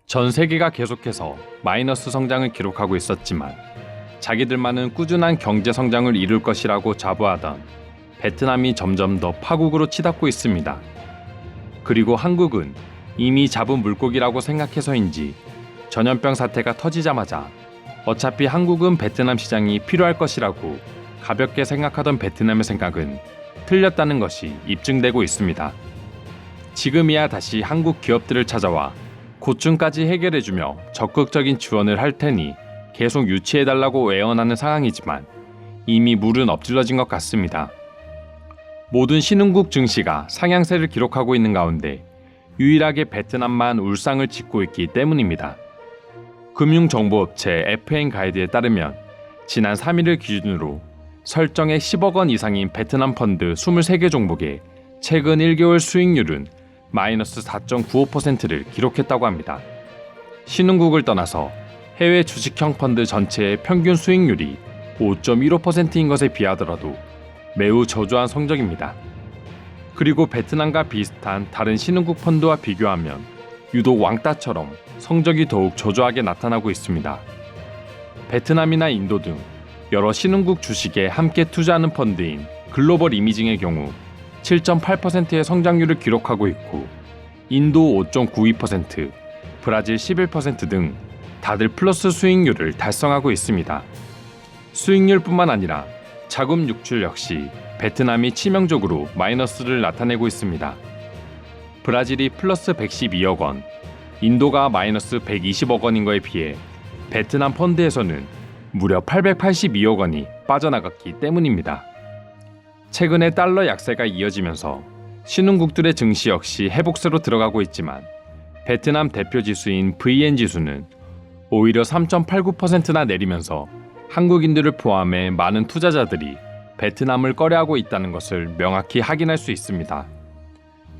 전 세계가 계속해서 마이너스 성장을 기록하고 있었지만 자기들만은 꾸준한 경제 성장을 이룰 것이라고 자부하던 베트남이 점점 더 파국으로 치닫고 있습니다. 그리고 한국은 이미 잡은 물고기라고 생각해서인지 전염병 사태가 터지자마자 어차피 한국은 베트남 시장이 필요할 것이라고 가볍게 생각하던 베트남의 생각은 틀렸다는 것이 입증되고 있습니다. 지금이야 다시 한국 기업들을 찾아와 고충까지 해결해주며 적극적인 지원을 할 테니 계속 유치해달라고 애원하는 상황이지만 이미 물은 엎질러진 것 같습니다. 모든 신흥국 증시가 상향세를 기록하고 있는 가운데 유일하게 베트남만 울상을 짓고 있기 때문입니다. 금융정보업체 FN 가이드에 따르면 지난 3일을 기준으로 설정액 10억 원 이상인 베트남 펀드 23개 종목의 최근 1개월 수익률은 마이너스 4.95%를 기록했다고 합니다. 신흥국을 떠나서 해외 주식형 펀드 전체의 평균 수익률이 5.15%인 것에 비하더라도 매우 저조한 성적입니다. 그리고 베트남과 비슷한 다른 신흥국 펀드와 비교하면 유독 왕따처럼 성적이 더욱 저조하게 나타나고 있습니다. 베트남이나 인도 등 여러 신흥국 주식에 함께 투자하는 펀드인 글로벌 이미징의 경우 7.8%의 성장률을 기록하고 있고 인도 5.92%, 브라질 11% 등 다들 플러스 수익률을 달성하고 있습니다. 수익률뿐만 아니라 자금 유출 역시 베트남이 치명적으로 마이너스를 나타내고 있습니다. 브라질이 플러스 112억 원, 인도가 마이너스 120억 원인 거에 비해 베트남 펀드에서는 무려 882억 원이 빠져나갔기 때문입니다. 최근에 달러 약세가 이어지면서 신흥국들의 증시 역시 회복세로 들어가고 있지만 베트남 대표 지수인 VN 지수는 오히려 3.89%나 내리면서 한국인들을 포함해 많은 투자자들이 베트남을 꺼려하고 있다는 것을 명확히 확인할 수 있습니다.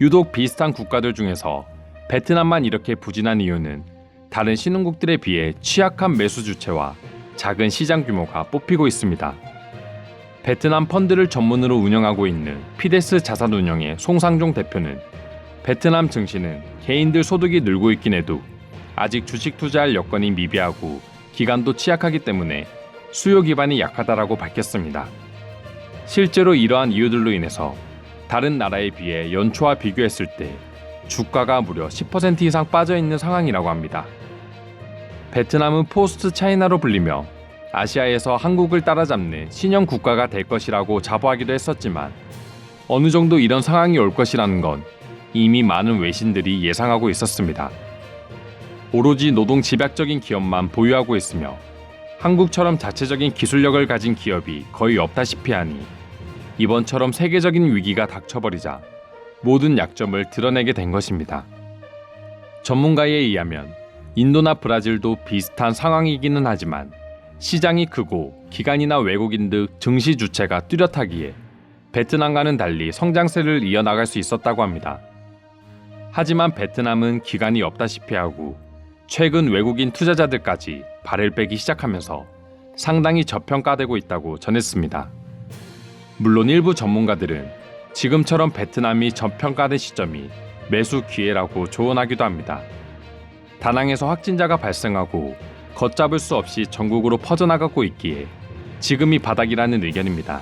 유독 비슷한 국가들 중에서 베트남만 이렇게 부진한 이유는 다른 신흥국들에 비해 취약한 매수 주체와 작은 시장 규모가 뽑히고 있습니다. 베트남 펀드를 전문으로 운영하고 있는 피데스 자산운용의 송상종 대표는 베트남 증시는 개인들 소득이 늘고 있긴 해도 아직 주식 투자할 여건이 미비하고 기간도 취약하기 때문에 수요 기반이 약하다라고 밝혔습니다. 실제로 이러한 이유들로 인해서 다른 나라에 비해 연초와 비교했을 때 주가가 무려 10% 이상 빠져있는 상황이라고 합니다. 베트남은 포스트 차이나로 불리며 아시아에서 한국을 따라잡는 신형 국가가 될 것이라고 자부하기도 했었지만 어느 정도 이런 상황이 올 것이라는 건 이미 많은 외신들이 예상하고 있었습니다. 오로지 노동 집약적인 기업만 보유하고 있으며 한국처럼 자체적인 기술력을 가진 기업이 거의 없다시피 하니 이번처럼 세계적인 위기가 닥쳐버리자 모든 약점을 드러내게 된 것입니다. 전문가에 의하면 인도나 브라질도 비슷한 상황이기는 하지만 시장이 크고 기관이나 외국인 등 증시 주체가 뚜렷하기에 베트남과는 달리 성장세를 이어나갈 수 있었다고 합니다. 하지만 베트남은 기관이 없다시피 하고 최근 외국인 투자자들까지 발을 빼기 시작하면서 상당히 저평가되고 있다고 전했습니다. 물론 일부 전문가들은 지금처럼 베트남이 저평가된 시점이 매수 기회라고 조언하기도 합니다. 다낭에서 확진자가 발생하고 걷잡을 수 없이 전국으로 퍼져나가고 있기에 지금이 바닥이라는 의견입니다.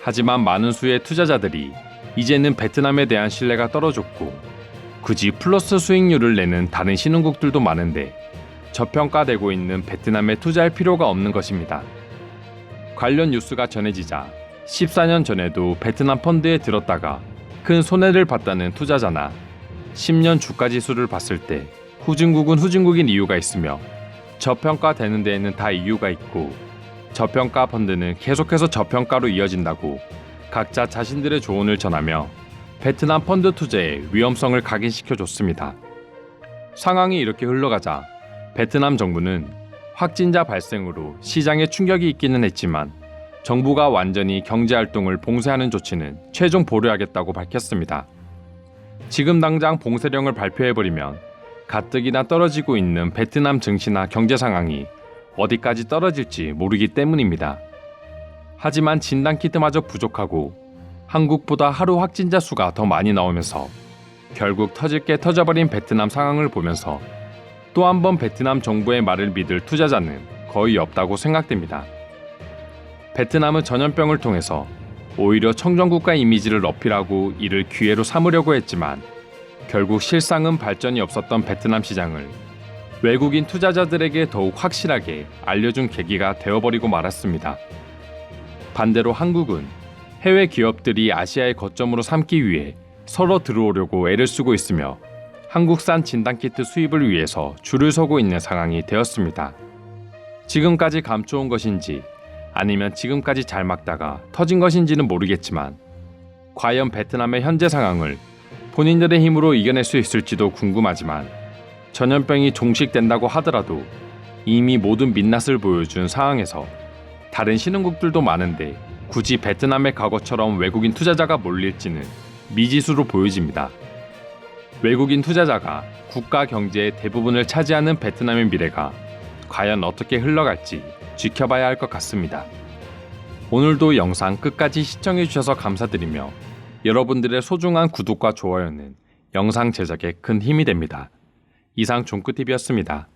하지만 많은 수의 투자자들이 이제는 베트남에 대한 신뢰가 떨어졌고 굳이 플러스 수익률을 내는 다른 신흥국들도 많은데 저평가되고 있는 베트남에 투자할 필요가 없는 것입니다. 관련 뉴스가 전해지자 14년 전에도 베트남 펀드에 들었다가 큰 손해를 봤다는 투자자나 10년 주가 지수를 봤을 때 후진국은 후진국인 이유가 있으며 저평가되는 데에는 다 이유가 있고 저평가 펀드는 계속해서 저평가로 이어진다고 각자 자신들의 조언을 전하며 베트남 펀드 투자의 위험성을 각인시켜줬습니다. 상황이 이렇게 흘러가자 베트남 정부는 확진자 발생으로 시장에 충격이 있기는 했지만 정부가 완전히 경제활동을 봉쇄하는 조치는 최종 보류하겠다고 밝혔습니다. 지금 당장 봉쇄령을 발표해버리면 가뜩이나 떨어지고 있는 베트남 증시나 경제 상황이 어디까지 떨어질지 모르기 때문입니다. 하지만 진단키트마저 부족하고 한국보다 하루 확진자 수가 더 많이 나오면서 결국 터질 게 터져버린 베트남 상황을 보면서 또 한 번 베트남 정부의 말을 믿을 투자자는 거의 없다고 생각됩니다. 베트남은 전염병을 통해서 오히려 청정국가 이미지를 어필하고 이를 기회로 삼으려고 했지만 결국 실상은 발전이 없었던 베트남 시장을 외국인 투자자들에게 더욱 확실하게 알려준 계기가 되어버리고 말았습니다. 반대로 한국은 해외 기업들이 아시아의 거점으로 삼기 위해 서로 들어오려고 애를 쓰고 있으며 한국산 진단키트 수입을 위해서 줄을 서고 있는 상황이 되었습니다. 지금까지 감춰온 것인지 아니면 지금까지 잘 막다가 터진 것인지는 모르겠지만 과연 베트남의 현재 상황을 본인들의 힘으로 이겨낼 수 있을지도 궁금하지만 전염병이 종식된다고 하더라도 이미 모든 민낯을 보여준 상황에서 다른 신흥국들도 많은데 굳이 베트남의 과거처럼 외국인 투자자가 몰릴지는 미지수로 보여집니다. 외국인 투자자가 국가 경제의 대부분을 차지하는 베트남의 미래가 과연 어떻게 흘러갈지 지켜봐야 할 것 같습니다. 오늘도 영상 끝까지 시청해주셔서 감사드리며 여러분들의 소중한 구독과 좋아요는 영상 제작에 큰 힘이 됩니다. 이상 종크TV였습니다.